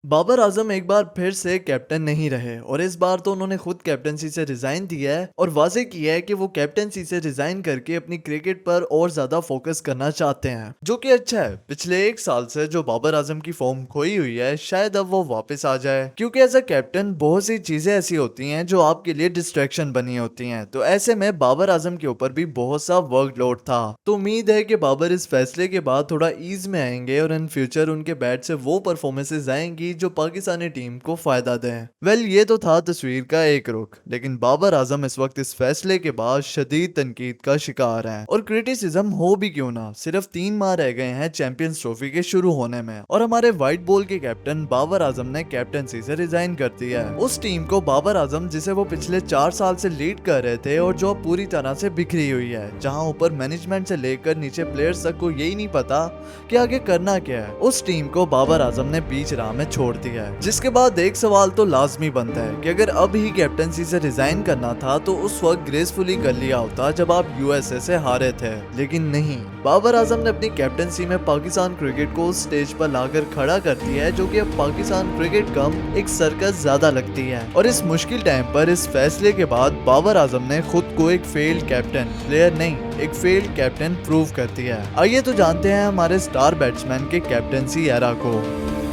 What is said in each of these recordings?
बाबर आजम एक बार फिर से कैप्टन नहीं रहे और इस बार तो उन्होंने खुद कैप्टनसी से रिजाइन दिया है और वाजे किया है कि वो कैप्टनसी से रिजाइन करके अपनी क्रिकेट पर और ज्यादा फोकस करना चाहते हैं, जो कि अच्छा है। पिछले एक साल से जो बाबर आजम की फॉर्म खोई हुई है, शायद अब वो वापस आ जाए, क्योंकि एज अ कैप्टन बहुत सी चीजें ऐसी होती हैं जो आपके लिए डिस्ट्रैक्शन बनी होती हैं। तो ऐसे में बाबर आजम के ऊपर भी बहुत सा वर्कलोड था। तो उम्मीद है कि बाबर इस फैसले के बाद थोड़ा ईज में आएंगे और इन फ्यूचर उनके बैट से वो परफॉर्मेंसेज आएंगी जो पाकिस्तानी टीम को फायदा दें। वेल, ये तो था तस्वीर का एक रुख, लेकिन बाबर आजम इस वक्त इस फैसले के बाद शदीद तनकीद का शिकार हैं। और क्रिटिसिज्म हो भी क्यों ना, सिर्फ 3 माह रह गए हैं चैंपियंस ट्रॉफी के शुरू होने में और हमारे व्हाइट बॉल के कैप्टन बाबर आजम ने कैप्टनसी से रिजाइन कर दिया है। उस टीम को बाबर आजम जिसे वो पिछले 4 साल से लीड कर रहे थे और जो पूरी तरह से बिखरी हुई है, जहां ऊपर मैनेजमेंट से लेकर नीचे प्लेयर्स तक को यही नहीं पता कि आगे करना क्या है, उस टीम को बाबर आजम ने बीच राह में छोड़ दिया है। जिसके बाद एक सवाल तो लाजमी बनता है कि अगर अब ही कैप्टनसी से रिजाइन करना था तो उस वक्त ग्रेसफुली कर लिया होता जब आप यूएसए से हारे थे, लेकिन नहीं। बाबर आजम ने अपनी कैप्टनसी में पाकिस्तान क्रिकेट को उस स्टेज पर लाकर खड़ा कर दिया है जो कि अब पाकिस्तान क्रिकेट कम एक सर्कस ज्यादा लगती है। और इस मुश्किल टाइम पर इस फैसले के बाद बाबर आजम ने खुद को एक फेल्ड कैप्टन, प्लेयर नहीं एक फेल्ड कैप्टन प्रूव कर दिया है। आइए तो जानते हैं हमारे स्टार बैट्समैन के कैप्टनसी एरा को।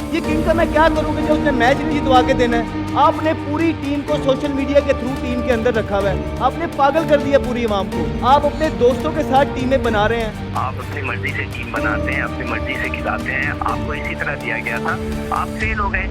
ये किंग का मैं क्या करूँगा जो उसने मैच नहीं जितवा के देना है। आपने पूरी टीम को सोशल मीडिया के थ्रू टीम के अंदर रखा हुआ है, आपने पागल कर दिया पूरी आवाम को। आप अपने दोस्तों के साथ टीमें बना रहे हैं। आप अपनी मर्जी से टीम बनाते हैं, अपनी मर्जी से खिलाते हैं। आपको इसी तरह दिया गया था, आप फेल हो गए।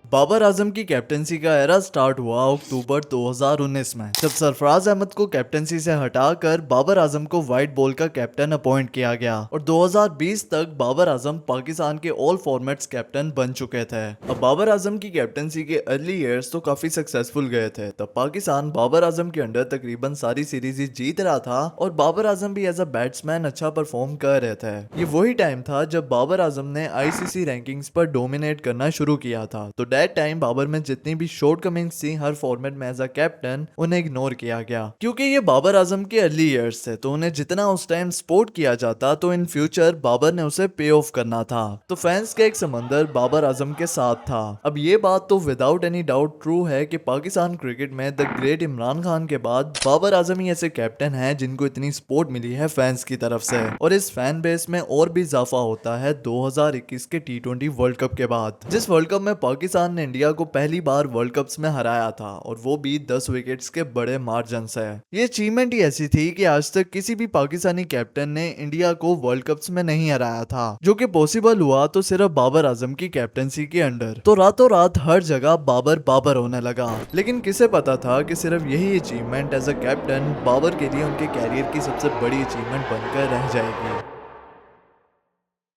बाबर आजम की कैप्टनसी का एरा स्टार्ट हुआ अक्टूबर 2019 में, जब सरफराज अहमद को कैप्टनसी से हटाकर बाबर आजम को व्हाइट बॉल का कैप्टन अपॉइंट किया गया और 2020 तक बाबर आजम पाकिस्तान के ऑल फॉर्मेट्स कैप्टन बन चुके थे। अब बाबर आजम की कैप्टनसी के अर्ली ईयर्स तो काफी सक्सेसफुल गए थे। तब पाकिस्तान बाबर आजम के अंडर तकरीबन सारी सीरीज जीत रहा था और बाबर आजम भी एज अ बैट्समैन अच्छा परफॉर्म कर रहे थे। ये वही टाइम था जब बाबर आजम ने आईसीसी रैंकिंग्स पर डोमिनेट करना शुरू किया था। तो टाइम बाबर में जितनी भी शॉर्ट कमिंग्स थी हर फॉर्मेट में एज अ कैप्टन, उन्हें इग्नोर किया गया क्योंकि ये बाबर आजम के अर्ली ईयर्स थे। तो उन्हें जितना उस टाइम सपोर्ट किया जाता तो इन फ्यूचर बाबर ने उसे पे ऑफ करना था। तो फैंस का एक समंदर बाबर आजम के साथ था। अब ये बात तो विदाउट एनी डाउट ट्रू है कि पाकिस्तान क्रिकेट में द ग्रेट इमरान खान के बाद बाबर आजम ही ऐसे कैप्टन हैं जिनको इतनी सपोर्ट मिली है फैंस की तरफ से। और इस फैन बेस में और भी इजाफा होता है 2021 के T20 वर्ल्ड कप के बाद, जिस वर्ल्ड कप में पाकिस्तान ने इंडिया को पहली बार वर्ल्ड कप्स में हराया था और वो भी 10 विकेट्स के बड़े मार्जिन से। ये अचीवमेंट ही ऐसी थी कि आज तक किसी भी पाकिस्तानी कैप्टन ने इंडिया को वर्ल्ड कप्स में नहीं हराया था, जो कि पॉसिबल हुआ तो सिर्फ बाबर आजम की कैप्टनसी के अंडर। तो रातों रात हर जगह बाबर बाबर होने लगा, लेकिन किसे पता था कि सिर्फ यही achievement as a captain Babar के लिए उनके कैरियर की सबसे बड़ी अचीवमेंट बनकर रह जाएगी।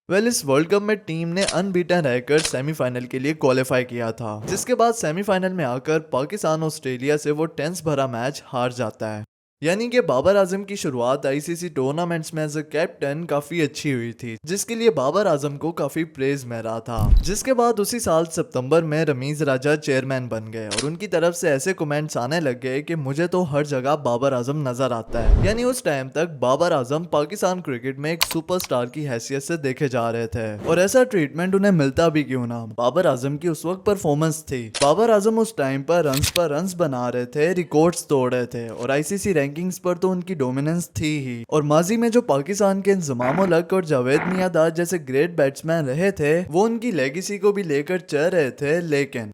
इस वर्ल्ड कप में टीम ने अनबीटन रहकर सेमीफाइनल के लिए क्वालिफाई किया था, जिसके बाद सेमीफाइनल में आकर पाकिस्तान ऑस्ट्रेलिया से वो टेंस भरा मैच हार जाता है। यानी कि बाबर आजम की शुरुआत आईसीसी टूर्नामेंट्स में एज अ कैप्टन काफी अच्छी हुई थी, जिसके लिए बाबर आजम को काफी प्रेज मिल रहा था। जिसके बाद उसी साल सितंबर में रमीज राजा चेयरमैन बन गए और उनकी तरफ से ऐसे कमेंट्स आने लग गए कि मुझे तो हर जगह बाबर आजम नजर आता है। यानी उस टाइम तक बाबर आजम पाकिस्तान क्रिकेट में एक सुपरस्टार की हैसियत से देखे जा रहे थे और ऐसा ट्रीटमेंट उन्हें मिलता भी क्यों ना, बाबर आजम की उस वक्त परफॉर्मेंस थी। बाबर आजम उस टाइम पर रन्स बना रहे थे, रिकॉर्ड्स तोड़ रहे थे और आईसीसी रैंकिंग्स पर तो उनकी डोमिनेंस थी ही। और माजी में जो पाकिस्तान के इंजमाम उल हक और जावेद मियांदाद जैसे ग्रेट बैट्समैन रहे थे, वो उनकी लेगेसी को भी लेकर चल रहे थे। लेकिन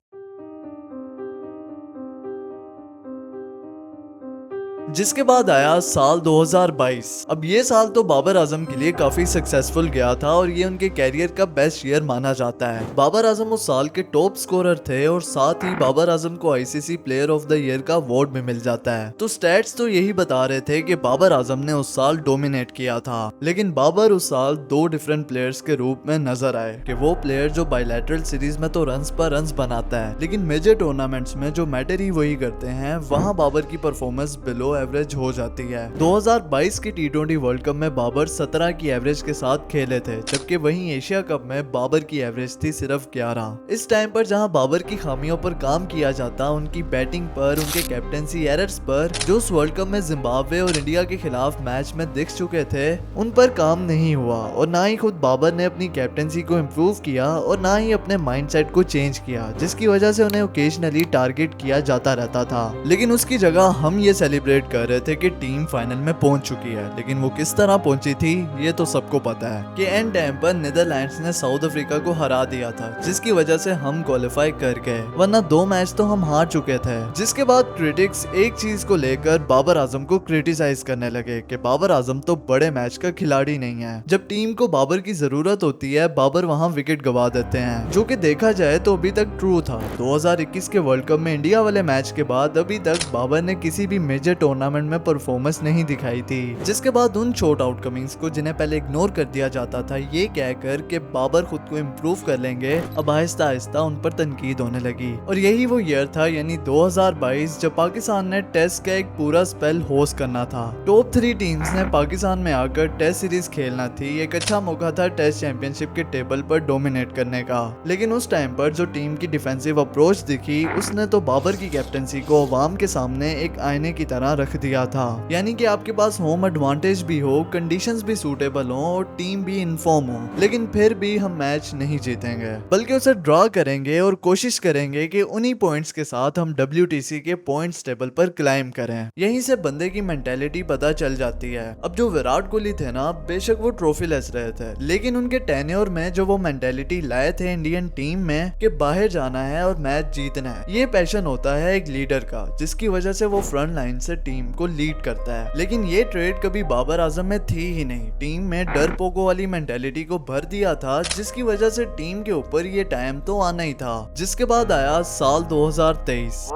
जिसके बाद आया साल 2022। अब ये साल तो बाबर आजम के लिए काफी सक्सेसफुल गया था और ये उनके कैरियर का बेस्ट ईयर माना जाता है। बाबर आजम उस साल के टॉप स्कोरर थे और साथ ही बाबर आजम को ICC player of the year का अवार्ड भी मिल जाता है। तो स्टैट्स तो यही बता रहे थे कि बाबर आजम ने उस साल डोमिनेट किया था, लेकिन बाबर उस साल 2 डिफरेंट प्लेयर्स के रूप में नजर आए कि वो प्लेयर जो बायलैटरल सीरीज में तो रन्स पर रन्स बनाता है, लेकिन मेजर टूर्नामेंट्स में जो मैटर ही वही करते हैं, वहाँ बाबर की परफॉर्मेंस बिलो एवरेज हो जाती है। 2022 की T20 वर्ल्ड कप में बाबर 17 की एवरेज के साथ खेले थे, जबकि वहीं एशिया कप में बाबर की एवरेज थी सिर्फ 11। इस टाइम पर जहां बाबर की खामियों पर काम किया जाता, उनकी बैटिंग पर, उनके कैप्टेंसी एरर्स पर, जो उस वर्ल्ड कप में जिम्बाब्वे और इंडिया के खिलाफ मैच में दिख चुके थे, उन पर काम नहीं हुआ और ना ही खुद बाबर ने अपनी कैप्टेंसी को इम्प्रूव किया और ना ही अपने माइंडसेट को चेंज किया, जिसकी वजह से उन्हें ओकेजनली टारगेट किया जाता रहता था। लेकिन उसकी जगह हम ये सेलिब्रेट कर रहे थे कि टीम फाइनल में पहुंच चुकी है। लेकिन वो किस तरह पहुंची थी ये तो सबको पता है कि एंड टाइम पर नीदरलैंड्स ने साउथ अफ्रीका को हरा दिया था, जिसकी वजह से हम क्वालिफाई कर गए, वरना 2 मैच तो हम हार चुके थे। जिसके बाद क्रिटिक्स एक चीज को लेकर बाबर आजम को क्रिटिसाइज करने लगे कि बाबर आजम तो बड़े मैच का खिलाड़ी नहीं है। जब टीम को बाबर की जरूरत होती है, बाबर वहां विकेट गवा देते हैं, जो कि देखा जाए तो अभी तक ट्रू था। 2021 के वर्ल्ड कप में इंडिया वाले मैच के बाद अभी तक बाबर ने किसी भी मेजर टूर्नामेंट में परफॉर्मेंस नहीं दिखाई थी, जिसके बाद उन शॉर्ट आउटकमिंग्स को जिन्हें पहले इग्नोर कर दिया जाता था, ये कहकर कि बाबर खुद को इम्प्रूव कर लेंगे, अब आहिस्ता आहिस्ता उन पर तनकीद होने लगी। और यही वो ईयर था, यानी 2022, जब पाकिस्तान ने टेस्ट का एक पूरा स्पेल होस्ट करना था। टॉप 3 टीम्स ने पाकिस्तान में आकर टेस्ट सीरीज खेलना थी। एक अच्छा मौका था टेस्ट चैंपियनशिप के टेबल पर डोमिनेट करने का। लेकिन उस टाइम पर जो टीम की डिफेंसिव अप्रोच दिखी, उसने तो बाबर की कैप्टनसी को अवाम के सामने एक आईने की तरह रख दिया था। यानी कि आपके पास होम एडवांटेज भी हो, कंडीशंस भी सूटेबल हो और टीम भी इन्फॉर्म हो, लेकिन फिर भी हम मैच नहीं जीतेंगे, बल्कि उसे ड्रॉ करेंगे और कोशिश करेंगे कि उन्हीं पॉइंट्स के साथ हम WTC के पॉइंट्स टेबल पर क्लाइम करें। यहीं से बंदे की मेंटेलिटी पता चल जाती है। अब जो विराट कोहली थे ना, बेशक वो ट्रॉफी लेस रहे थे, लेकिन उनके टेन्योर में जो वो मेंटेलिटी लाए थे इंडियन टीम में कि बाहर जाना है और मैच जीतना है, ये पैशन होता है एक लीडर का, जिसकी वजह से वो फ्रंट लाइन से टीम को लीड करता है। लेकिन ये ट्रेड कभी बाबर आजम में थी ही नहीं। टीम में डर पोको वाली मेंटेलिटी को भर दिया था, जिसकी वजह से टीम के ऊपर ये टाइम तो आना ही था। जिसके बाद आया साल 2023,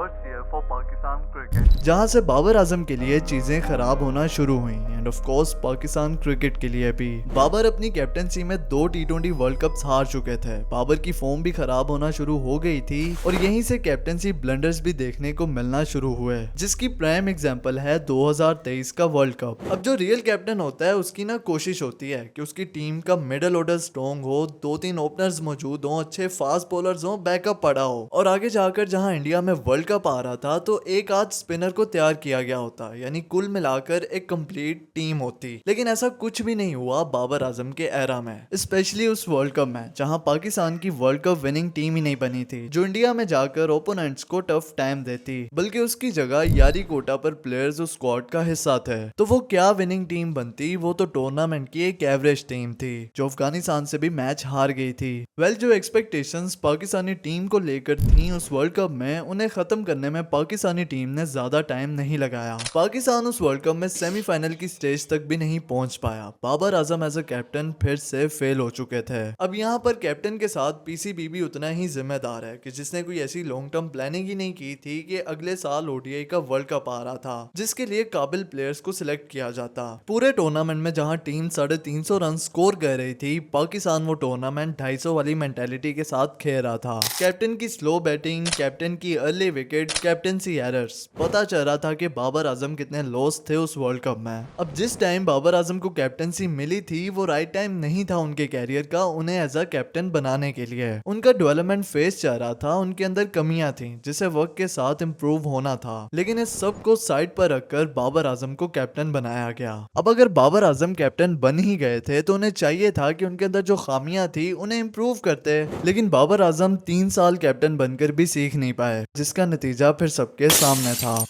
जहां से बाबर आजम के लिए चीजें खराब होना शुरू हुई end of course Pakistan cricket के लिए भी। बाबर अपनी कैप्टनसी में 2 T20 वर्ल्ड कप्स हार चुके थे। बाबर की फॉर्म भी खराब होना शुरू हो गई थी और यहीं से कैप्टनसी ब्लंडर्स भी देखने को मिलना शुरू हुए, जिसकी प्राइम एग्जांपल है 2023 का वर्ल्ड कप। अब जो रियल कैप्टन होता है, उसकी ना कोशिश होती है कि उसकी टीम का मिडल ऑर्डर स्ट्रॉन्ग हो, 2-3 ओपनर्स मौजूद हो, अच्छे फास्ट बॉलर्स हो, बैकअप पड़ा हो, और आगे जाकर जहां इंडिया में वर्ल्ड कप आ रहा था तो एक आध स्पिनर को तैयार किया गया होता, यानी कुल मिलाकर एक कंप्लीट टीम होती। लेकिन ऐसा कुछ भी नहीं हुआ बाबर आजम के एरा में, स्पेशली उस वर्ल्ड कप में जहां पाकिस्तान की वर्ल्ड कप विनिंग टीम ही नहीं बनी थी, जो इंडिया में जाकर ओपोनेंट्स को टफ टाइम देती, बल्कि उसकी जगह यारी कोटा पर प्लेयर्स उस स्क्वाड का हिस्सा थे। तो वो क्या विनिंग टीम बनती, वो तो टूर्नामेंट की एक एवरेज टीम थी जो अफगानिस्तान से भी मैच हार गई थी। जो एक्सपेक्टेशंस पाकिस्तानी टीम को लेकर थी उस वर्ल्ड कप में, उन्हें खत्म करने में पाकिस्तानी टीम ने ज्यादा टाइम नहीं लगाया। पाकिस्तान उस वर्ल्ड कप में सेमीफाइनल की स्टेज तक भी नहीं पहुंच पाया। Babar Azam as a captain फिर से फेल हो चुके थे। अब यहाँ पर कैप्टन के साथ PCB भी उतना ही जिम्मेदार है कि जिसने कोई ऐसी लॉन्ग टर्म प्लानिंग ही नहीं की थी कि अगले साल ODI का वर्ल्ड कप आ रहा था, जिसके लिए काबिल प्लेयर्स को सिलेक्ट किया जाता। पूरे टूर्नामेंट में जहाँ टीम 350 रन स्कोर कर रही थी, पाकिस्तान वो टूर्नामेंट 250 वाली मेंटेलिटी के साथ खेल रहा था। कैप्टन की स्लो बैटिंग, कैप्टन की अर्ली विकेट, कैप्टनसी एरर्स, पता चल रहा था कि बाबर आजम कितने लॉस थे उस वर्ल्ड कप में। अब जिस टाइम बाबर आजम को कैप्टनसी मिली थी, वो राइट टाइम नहीं था उनके कैरियर का उन्हें एज अ कैप्टन बनाने के लिए। उनका डेवलपमेंट फेज चल रहा था, उनके अंदर कमियां थी जिसे वक्त के साथ इम्प्रूव होना था। लेकिन इस सब को साइड पर रखकर बाबर आजम को कैप्टन बनाया गया। अब अगर बाबर आजम कैप्टन बन ही गए थे तो उन्हें चाहिए था कि उनके अंदर जो खामियां थी उन्हें इम्प्रूव करते, लेकिन बाबर आजम 3 साल कैप्टन बनकर भी सीख नहीं पाए, जिसका नतीजा फिर सबके सामने था।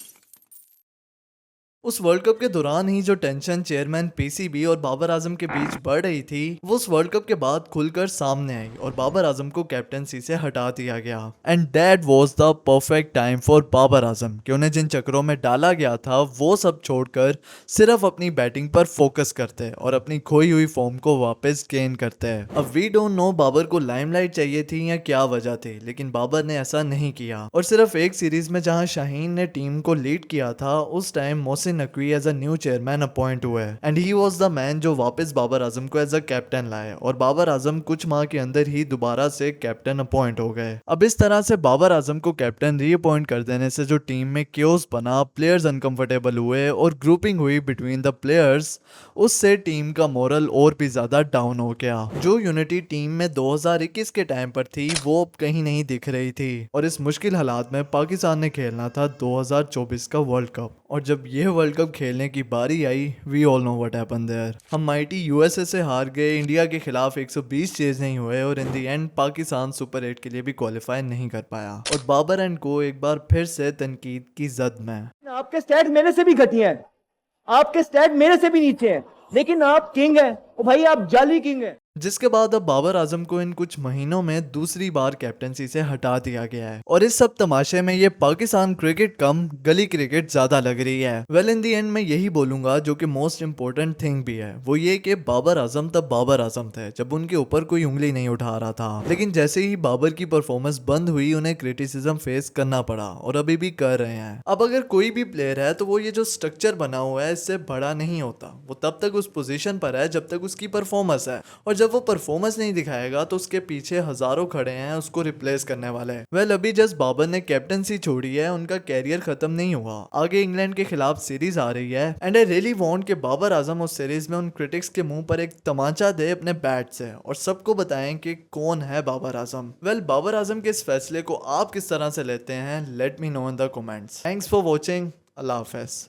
उस वर्ल्ड कप के दौरान ही जो टेंशन चेयरमैन PCB और बाबर आजम के बीच बढ़ रही थी, वो उस वर्ल्ड कप के बाद खुलकर सामने आई और बाबर आजम को कैप्टनसी से हटा दिया गया। And that was the perfect time for Babar Azam कि उन्हें जिन चक्रों में डाला गया था वो सब छोड़कर सिर्फ अपनी बैटिंग पर फोकस करते और अपनी खोई हुई फॉर्म को वापस गेन करते। अब वी डोंट नो बाबर को लाइमलाइट चाहिए थी या क्या वजह थी, लेकिन बाबर ने ऐसा नहीं किया और सिर्फ एक सीरीज में जहां शाहीन ने टीम को लीड किया था, उस time Mohsin Naqvi as a new chairman appoint हुए and he was the man जो वापस बाबर आजम को एज अ कैप्टन लाए और बाबर आजम कुछ माह के अंदर ही दोबारा से कैप्टन अपॉइंट हो गए। अब इस तरह से बाबर आजम को कैप्टन रीअपॉइंट कर देने से जो टीम में क्योस बना, प्लेयर्स अनकंफर्टेबल हुए और ग्रुपिंग हुई बिटवीन द प्लेयर्स, उससे टीम का मोरल और भी ज्यादा डाउन हो गया। जो यूनिटी टीम में 2021 के टाइम पर थी वो अब कहीं नहीं दिख रही थी और इस मुश्किल हालात में पाकिस्तान ने खेलना था 2024 का वर्ल्ड कप। और जब ये वर्ल्ड कप खेलने की बारी आई, we all know what happened there. हम माइटी यूएसए से हार गए, इंडिया के खिलाफ 120 चेज नहीं हुए और in the end Pakistan super 8 के लिए भी क्वालिफाई नहीं कर पाया और बाबर एंड को एक बार फिर से तनकीद की जद में। आपके स्टैट मेरे से भी घटिया है, आपके स्टैट मेरे से भी नीचे हैं, लेकिन आप किंग हैं। ओ भाई आप जाली किंग हैं। जिसके बाद अब बाबर आजम को इन कुछ महीनों में दूसरी बार कैप्टनसी से हटा दिया गया है और इस सब तमाशे में ये पाकिस्तान क्रिकेट कम गली क्रिकेट ज्यादा लग रही है। वेल इन दी एंड मैं यही बोलूंगा जो कि मोस्ट इंपोर्टेंट थिंग भी है वो ये कि बाबर आजम तब बाबर आजम थे जब उनके ऊपर कोई उंगली नहीं उठा रहा था, लेकिन जैसे ही बाबर की परफॉर्मेंस बंद हुई उन्हें क्रिटिसिज्म फेस करना पड़ा और अभी भी कर रहे हैं। अब अगर कोई भी प्लेयर है तो वो ये जो स्ट्रक्चर बना हुआ है इससे बड़ा नहीं होता, वो तब तक उस पोजीशन पर है जब तक उसकी परफॉर्मेंस है और जब वो परफॉर्मेंस नहीं दिखाएगा तो उसके पीछे हजारों खड़े हैं उसको रिप्लेस करने वाले। वेल अभी जस्ट बाबर ने कैप्टनसी छोड़ी है, उनका कैरियर खत्म नहीं हुआ, आगे इंग्लैंड के खिलाफ सीरीज आ रही है एंड आई रियली वांट कि बाबर आजम उस सीरीज में उन क्रिटिक्स के मुंह पर एक तमाचा दे अपने बैट से और सबको बताएं कि कौन है बाबर आजम। वेल बाबर आजम के इस फैसले को आप किस तरह से लेते हैं, let me know in the comments. Thanks for watching, Allah Hafiz.